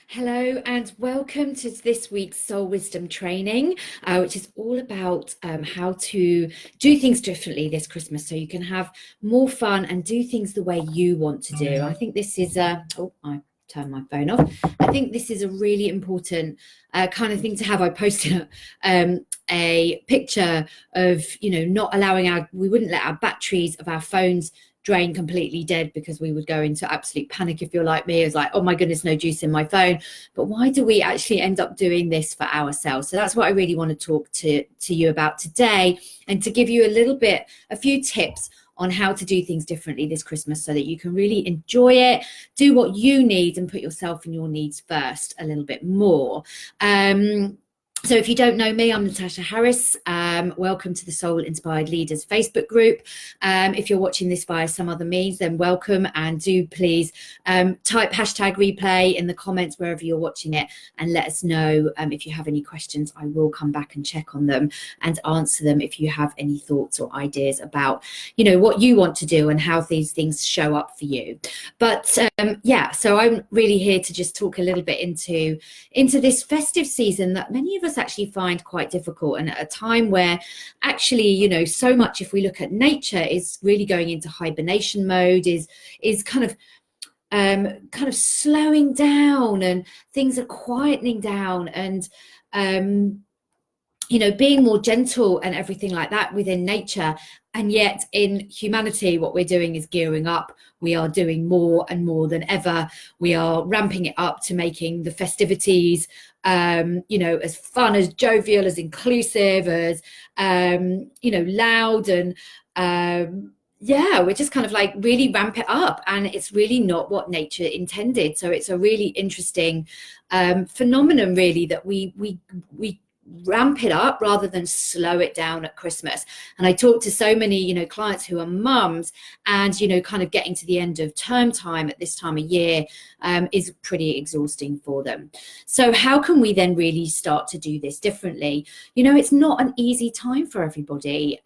Hello and welcome to this week's Soul Wisdom training, which is all about how to do things differently this Christmas so you can have more fun and do things the way you want to do. I think this is I turned my phone off. I think this is a really important kind of thing to have. I posted a picture of, not allowing we wouldn't let our batteries of our phones drain completely dead because we would go into absolute panic. If you're like me, it was like, oh my goodness, no juice in my phone. But why do we actually end up doing this for ourselves? So that's what I really want to talk to you about today, and to give you a few tips on how to do things differently this Christmas so that you can really enjoy it, do what you need, and put yourself and your needs first a little bit more. So if you don't know me, I'm Natasha Harris. Welcome to the Soul Inspired Leaders Facebook group. If you're watching this via some other means, then welcome, and do please type hashtag replay in the comments wherever you're watching it, and let us know if you have any questions. I will come back and check on them and answer them if you have any thoughts or ideas about, what you want to do and how these things show up for you. But so I'm really here to just talk a little bit into this festive season that many of us actually find quite difficult, and at a time where actually, so much, if we look at nature, is really going into hibernation mode, is kind of slowing down, and things are quietening down, and being more gentle and everything like that within nature. And yet in humanity, what we're doing is gearing up. We are doing more and more than ever. We are ramping it up to making the festivities, as fun, as jovial, as inclusive, as, loud. And we're just kind of like really ramp it up. And it's really not what nature intended. So it's a really interesting phenomenon, really, that we ramp it up rather than slow it down at Christmas. And I talk to so many, clients who are mums, and, kind of getting to the end of term time at this time of year is pretty exhausting for them. So how can we then really start to do this differently? It's not an easy time for everybody.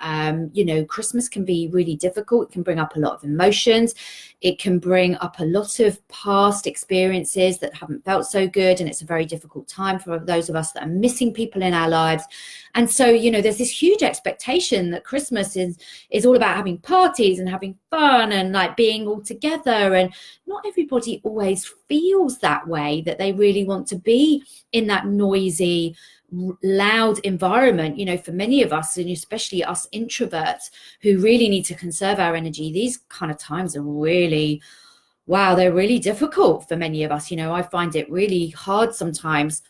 Christmas can be really difficult. It can bring up a lot of emotions. It can bring up a lot of past experiences that haven't felt so good. And it's a very difficult time for those of us that are missing people in our lives. And so, there's this huge expectation that Christmas is all about having parties and having fun and like being all together. And not everybody always feels that way, that they really want to be in that noisy, loud environment. For many of us, and especially us introverts who really need to conserve our energy, these kind of times are really, wow, they're really difficult for many of us. I find it really hard sometimes,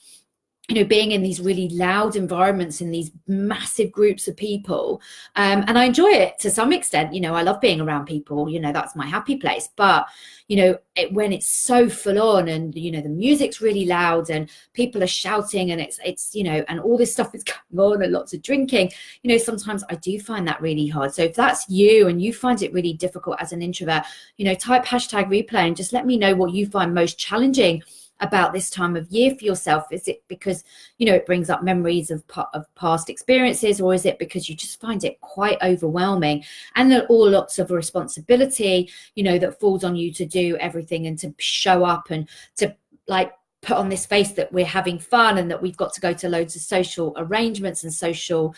being in these really loud environments, in these massive groups of people. And I enjoy it to some extent. I love being around people, that's my happy place. But, when it's so full on, and, the music's really loud and people are shouting, and it's and all this stuff is going on, and lots of drinking, sometimes I do find that really hard. So if that's you and you find it really difficult as an introvert, type hashtag replay and just let me know what you find most challenging about this time of year for yourself. Is it because it brings up memories of past experiences, or is it because you just find it quite overwhelming, and that all lots of responsibility that falls on you to do everything and to show up and to like put on this face that we're having fun, and that we've got to go to loads of social arrangements and social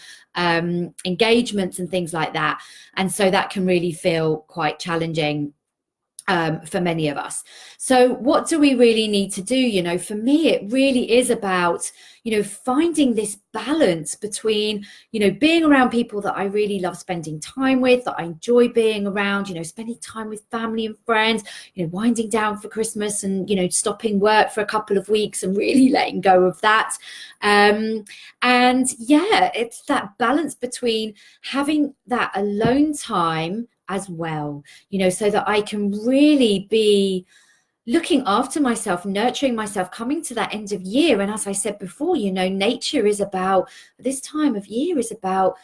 engagements and things like that. And so that can really feel quite challenging for many of us. So what do we really need to do? For me, it really is about, finding this balance between, being around people that I really love spending time with, that I enjoy being around, spending time with family and friends, winding down for Christmas and, stopping work for a couple of weeks and really letting go of that. It's that balance between having that alone time as well, so that I can really be looking after myself, nurturing myself, coming to that end of year. And as I said before, nature is about, this time of year is about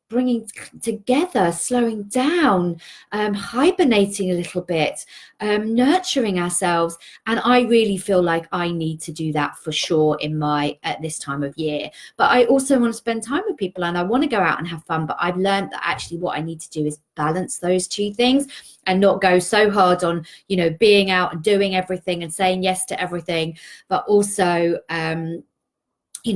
bringing together, slowing down, hibernating a little bit, nurturing ourselves. And I really feel like I need to do that for sure at this time of year. But I also want to spend time with people, and I want to go out and have fun. But I've learned that actually what I need to do is balance those two things and not go so hard on, being out and doing everything and saying yes to everything, but also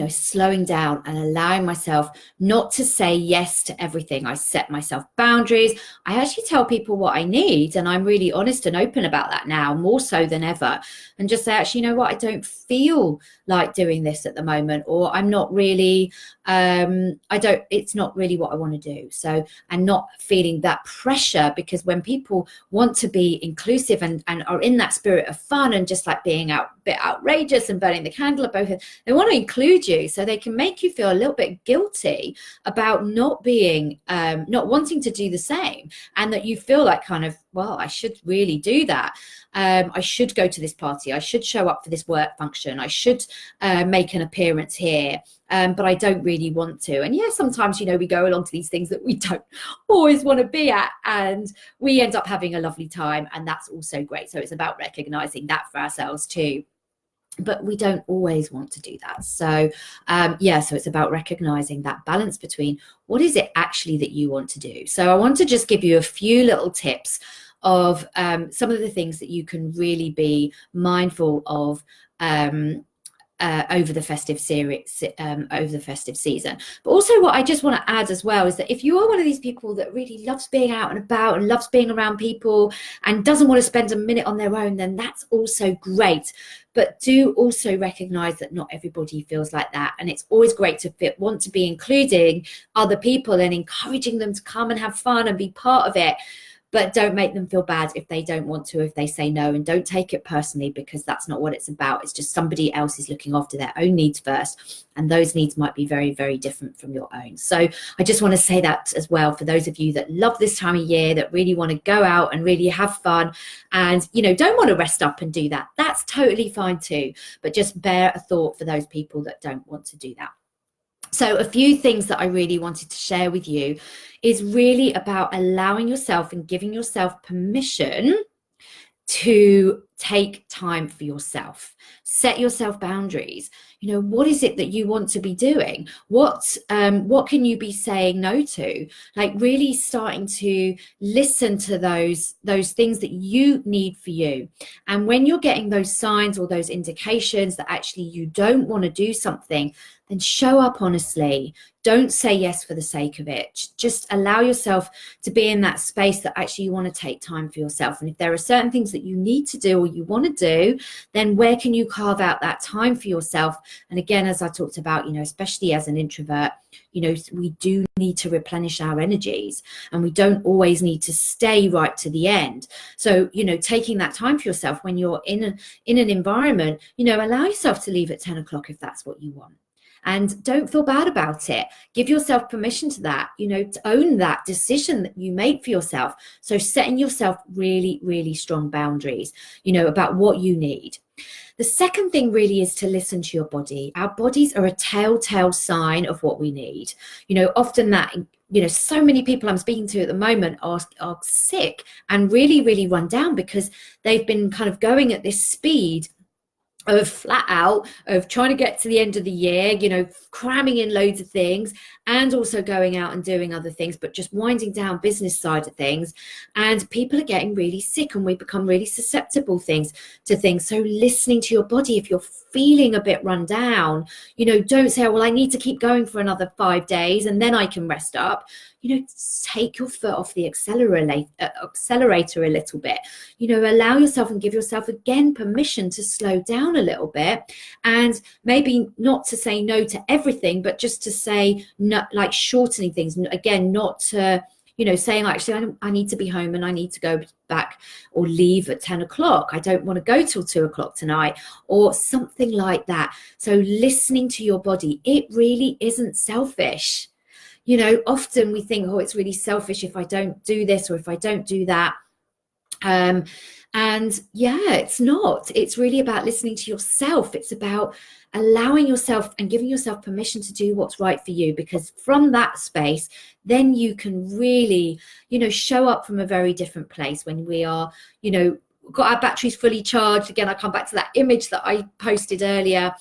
slowing down and allowing myself not to say yes to everything. I set myself boundaries. I actually tell people what I need, and I'm really honest and open about that now, more so than ever, and just say, actually, you know what, I don't feel like doing this at the moment, or I'm not really, it's not really what I want to do. So, and not feeling that pressure, because when people want to be inclusive and are in that spirit of fun and just like being a bit outrageous and burning the candle at both ends, they want to include you, so they can make you feel a little bit guilty about not wanting to do the same, and that you feel like kind of, well, I should really do that. I should go to this party. I should show up for this work function. I should make an appearance here. But I don't really want to. And yeah, sometimes, we go along to these things that we don't always want to be at, and we end up having a lovely time. And that's also great. So it's about recognizing that for ourselves too. But we don't always want to do that. So so it's about recognizing that balance between what is it actually that you want to do. So I want to just give you a few little tips of some of the things that you can really be mindful of over the festive season. But also what I just want to add as well is that if you are one of these people that really loves being out and about and loves being around people and doesn't want to spend a minute on their own, then that's also great. But do also recognize that not everybody feels like that. And it's always great to want to be including other people and encouraging them to come and have fun and be part of it. But don't make them feel bad if they don't want to, if they say no, and don't take it personally, because that's not what it's about. It's just somebody else is looking after their own needs first, and those needs might be very, very different from your own. So I just want to say that as well for those of you that love this time of year, that really want to go out and really have fun, and don't want to rest up and do that. That's totally fine too, but just bear a thought for those people that don't want to do that. So a few things that I really wanted to share with you is really about allowing yourself and giving yourself permission to take time for yourself. Set yourself boundaries. What is it that you want to be doing? What can you be saying no to? Like really starting to listen to those things that you need for you. And when you're getting those signs or those indications that actually you don't want to do something, then show up honestly. Don't say yes for the sake of it. Just allow yourself to be in that space that actually you want to take time for yourself. And if there are certain things that you need to do or you want to do, then where can you carve out that time for yourself? And again, as I talked about, especially as an introvert, we do need to replenish our energies, and we don't always need to stay right to the end. So, taking that time for yourself when you're in an environment, allow yourself to leave at 10 o'clock if that's what you want. And don't feel bad about it. Give yourself permission to that, to own that decision that you make for yourself. So setting yourself really, really strong boundaries, about what you need. The second thing really is to listen to your body. Our bodies are a telltale sign of what we need. Often that, so many people I'm speaking to at the moment are sick and really, really run down because they've been kind of going at this speed of flat out of trying to get to the end of the year, cramming in loads of things, and also going out and doing other things, but just winding down business side of things. And people are getting really sick, and we become really susceptible to things. So listening to your body, if you're feeling a bit run down, don't say, oh, well, I need to keep going for another 5 days and then I can rest up. Take your foot off the accelerator a little bit. Allow yourself and give yourself again permission to slow down a little bit, and maybe not to say no to everything, but just to say no, like shortening things. Again, not to saying, actually, I need to be home and I need to go back or leave at 10 o'clock. I don't want to go till 2 o'clock tonight, or something like that. So listening to your body, it really isn't selfish. Often we think, oh, it's really selfish if I don't do this or if I don't do that. And yeah, it's not. It's really about listening to yourself. It's about allowing yourself and giving yourself permission to do what's right for you, because from that space, then you can really, show up from a very different place when we are, got our batteries fully charged. Again, I come back to that image that I posted earlier.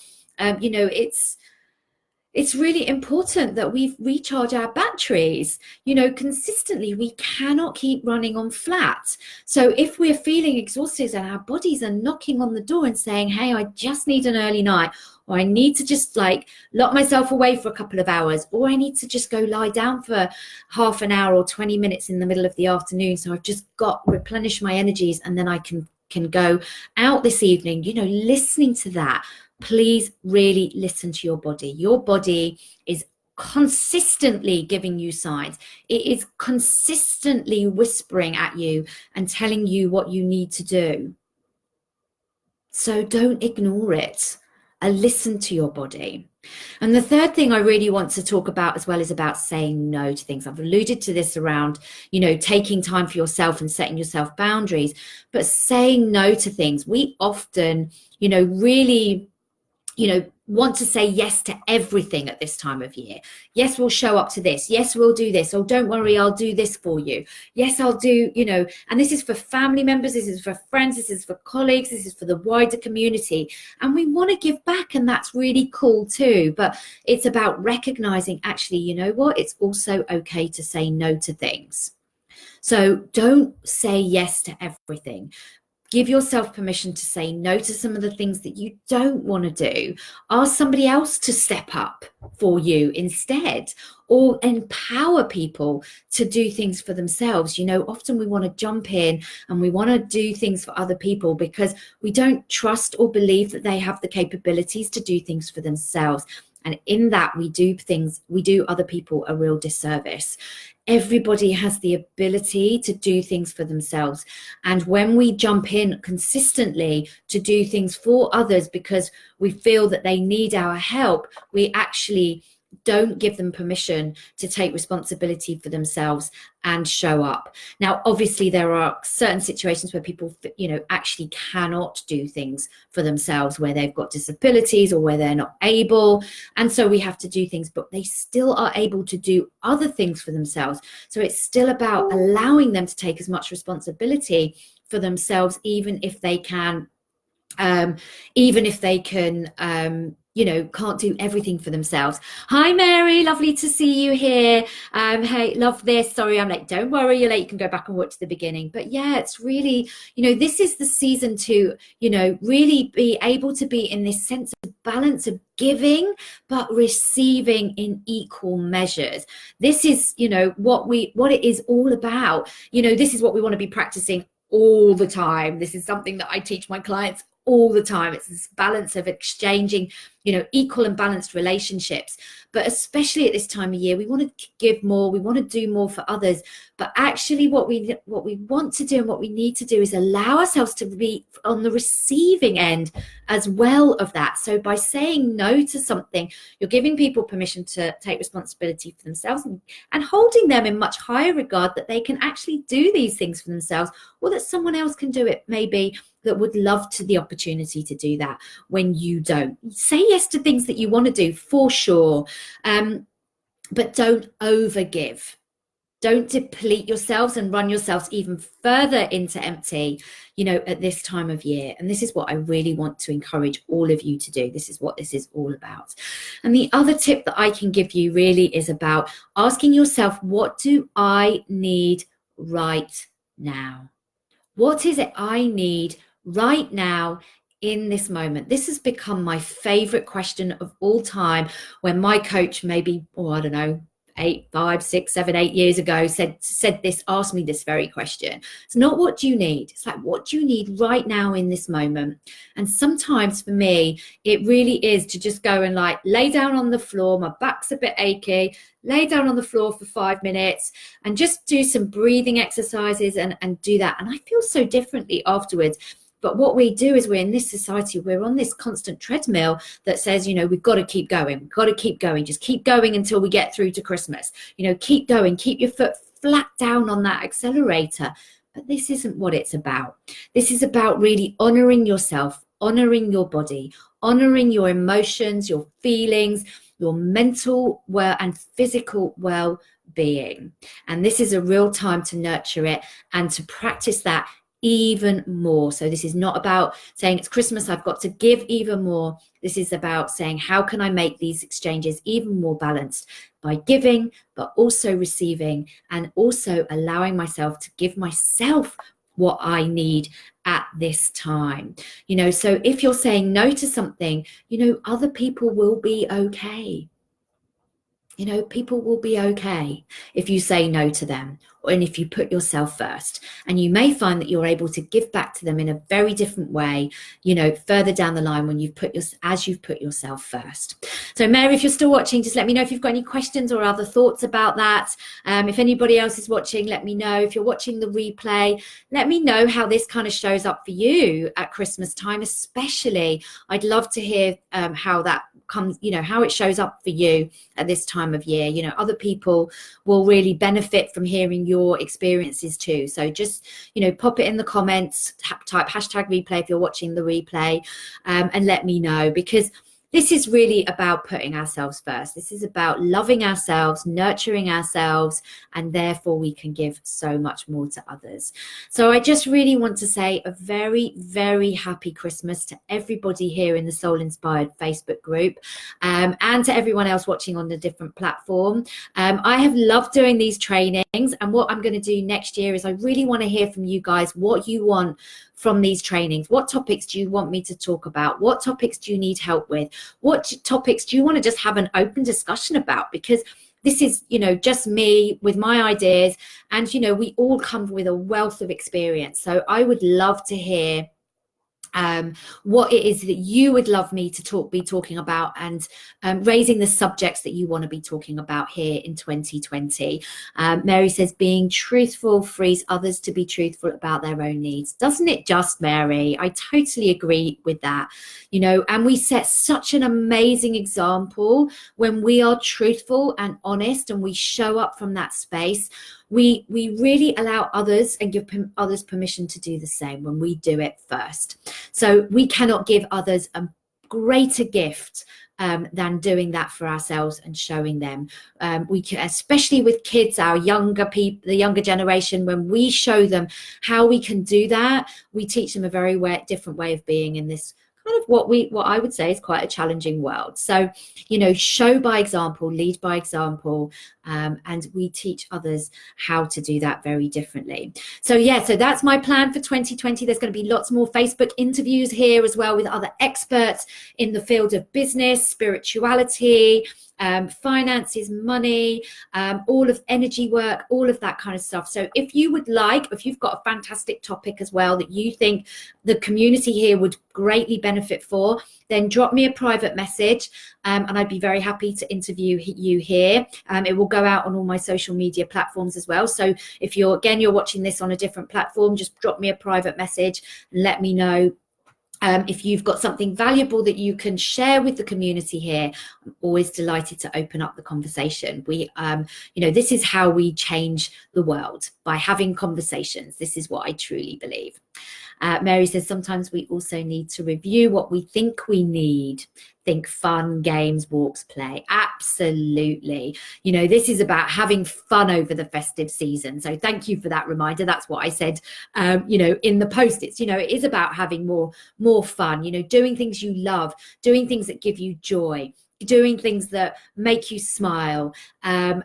It's really important that we recharge our batteries, consistently. We cannot keep running on flat. So if we're feeling exhausted and our bodies are knocking on the door and saying, hey, I just need an early night, or I need to just lock myself away for a couple of hours, or I need to just go lie down for half an hour or 20 minutes in the middle of the afternoon, so I've just got replenish my energies and then I can go out this evening, listening to that. Please really listen to your body. Your body is consistently giving you signs. It is consistently whispering at you and telling you what you need to do. So don't ignore it. Listen to your body. And the third thing I really want to talk about as well is about saying no to things. I've alluded to this around, taking time for yourself and setting yourself boundaries, but saying no to things. We often, really want to say yes to everything at this time of year. Yes, we'll show up to this. Yes, we'll do this. Oh, don't worry, I'll do this for you. Yes, I'll do, and this is for family members. This is for friends. This is for colleagues. This is for the wider community. And we want to give back, and that's really cool too. But it's about recognizing, actually, you know what? It's also okay to say no to things. So don't say yes to everything. Give yourself permission to say no to some of the things that you don't want to do. Ask somebody else to step up for you instead, or empower people to do things for themselves. Often we want to jump in and we want to do things for other people because we don't trust or believe that they have the capabilities to do things for themselves. And in that, we do other people a real disservice. Everybody has the ability to do things for themselves. And when we jump in consistently to do things for others because we feel that they need our help, we actually don't give them permission to take responsibility for themselves and show up. Now, obviously, there are certain situations where people, actually cannot do things for themselves, where they've got disabilities or where they're not able. And so we have to do things, but they still are able to do other things for themselves. So it's still about allowing them to take as much responsibility for themselves, even if they can, can't do everything for themselves. Hi, Mary, lovely to see you here. Hey, love this. Sorry, I'm late. Don't worry, you're late. You can go back and watch the beginning. But yeah, it's really, this is the season to, really be able to be in this sense of balance of giving, but receiving in equal measures. This is, what it is all about. This is what we want to be practicing all the time. This is something that I teach my clients all the time. It's this balance of exchanging, equal and balanced relationships. But especially at this time of year, we want to give more, we want to do more for others. But actually what we want to do and what we need to do is allow ourselves to be on the receiving end as well of that. So by saying no to something, you're giving people permission to take responsibility for themselves and holding them in much higher regard that they can actually do these things for themselves, or that someone else can do it maybe that would love to the opportunity to do that when you don't. Say yes to things that you want to do for sure, but don't overgive. Don't deplete yourselves and run yourselves even further into empty, at this time of year. And this is what I really want to encourage all of you to do. This is what this is all about. And the other tip that I can give you really is about asking yourself, what do I need right now? What is it I need right now in this moment? This has become my favorite question of all time. When my coach, maybe, 8 years ago, said this, asked me this very question. It's not what do you need. It's like, what do you need right now in this moment? And sometimes for me, it really is to just go and lay down on the floor. My back's a bit achy. Lay down on the floor for 5 minutes and just do some breathing exercises and do that. And I feel so differently afterwards. But what we do is, we're in this society, we're on this constant treadmill that says, we've got to keep going. We've got to keep going. Just keep going until we get through to Christmas. Keep going. Keep your foot flat down on that accelerator. But this isn't what it's about. This is about really honoring yourself, honoring your body, honoring your emotions, your feelings, your mental and physical well-being. And this is a real time to nurture it and to practice that even more. So this is not about saying it's Christmas, I've got to give even more. This is about saying, how can I make these exchanges even more balanced by giving, but also receiving, and also allowing myself to give myself what I need at this time. So if you're saying no to something, other people will be okay. People will be okay if you say no to them, and if you put yourself first. And you may find that you're able to give back to them in a very different way, further down the line when you've put yourself first. So Mary, if you're still watching, just let me know if you've got any questions or other thoughts about that. If anybody else is watching, let me know. If you're watching the replay, let me know how this kind of shows up for you at Christmas time, especially. I'd love to hear how that comes, how it shows up for you at this time of year. Other people will really benefit from hearing your experiences too. So just, pop it in the comments, type #replay if you're watching the replay, and let me know, because this is really about putting ourselves first. This is about loving ourselves, nurturing ourselves, and therefore we can give so much more to others. So I just really want to say a very, very happy Christmas to everybody here in the Soul Inspired Facebook group, and to everyone else watching on the different platform. I have loved doing these trainings, and what I'm going to do next year is I really want to hear from you guys what you want from these trainings. What topics do you want me to talk about? What topics do you need help with? What topics do you want to just have an open discussion about? Because this is, just me with my ideas, and, we all come with a wealth of experience. So I would love to hear what it is that you would love me to be talking about, and raising the subjects that you want to be talking about here in 2020. Mary says, being truthful frees others to be truthful about their own needs. Doesn't it just, Mary? I totally agree with that. And we set such an amazing example when we are truthful and honest, and we show up from that space. We really allow others and give others permission to do the same when we do it first. So we cannot give others a greater gift than doing that for ourselves and showing them. We can, especially with kids, our younger people, the younger generation, when we show them how we can do that, we teach them a very different way of being in this kind of what I would say is quite a challenging world. So, show by example, lead by example, and we teach others how to do that very differently. So so that's my plan for 2020. There's going to be lots more Facebook interviews here as well with other experts in the field of business, spirituality, finances, money, all of energy work, all of that kind of stuff. So if you've got a fantastic topic as well that you think the community here would greatly benefit for, then drop me a private message, and I'd be very happy to interview you here. It will go out on all my social media platforms as well. So if you're watching this on a different platform, just drop me a private message and let me know. If you've got something valuable that you can share with the community here, I'm always delighted to open up the conversation. This is how we change the world, by having conversations. This is what I truly believe. Mary says, sometimes we also need to review what we think we need. Think fun, games, walks, play. Absolutely. This is about having fun over the festive season. So thank you for that reminder. That's what I said, in the post. It is about having more fun, doing things you love, doing things that give you joy, doing things that make you smile, and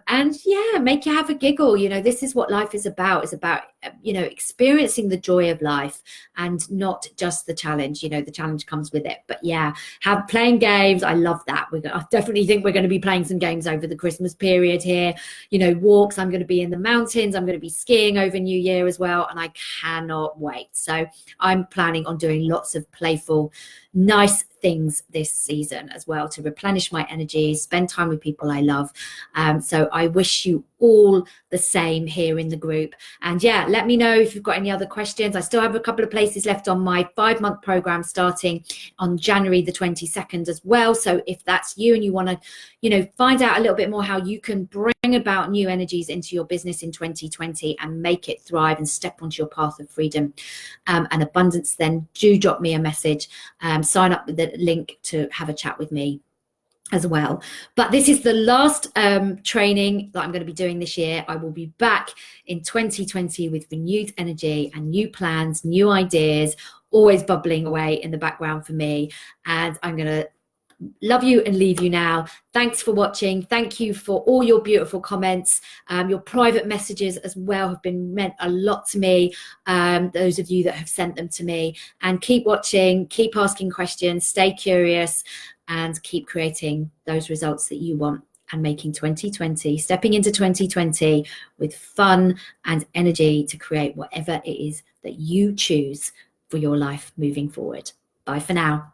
make you have a giggle. This is what life is about. It's about experiencing the joy of life and not just the challenge. The challenge comes with it, but playing games. I love that. I definitely think we're going to be playing some games over the Christmas period here. Walks. I'm going to be in the mountains. I'm going to be skiing over New Year as well, and I cannot wait. So I'm planning on doing lots of playful, nice things this season as well, to replenish my energy, spend time with people I love. So I wish you all the same here in the group, and let me know if you've got any other questions. I still have a couple of places left on my 5-month program starting on January the 22nd as well. So if that's you and you want to, you know, find out a little bit more how you can bring about new energies into your business in 2020 and make it thrive and step onto your path of freedom and abundance, then do drop me a message, sign up with the link to have a chat with me as well. But this is the last training that I'm going to be doing this year. I will be back in 2020 with renewed energy and new plans, new ideas, always bubbling away in the background for me. And I'm going to love you and leave you now. Thanks for watching. Thank you for all your beautiful comments. Your private messages as well have been meant a lot to me. Those of you that have sent them to me. And keep watching, keep asking questions, stay curious, and keep creating those results that you want and making 2020, stepping into 2020 with fun and energy to create whatever it is that you choose for your life moving forward. Bye for now.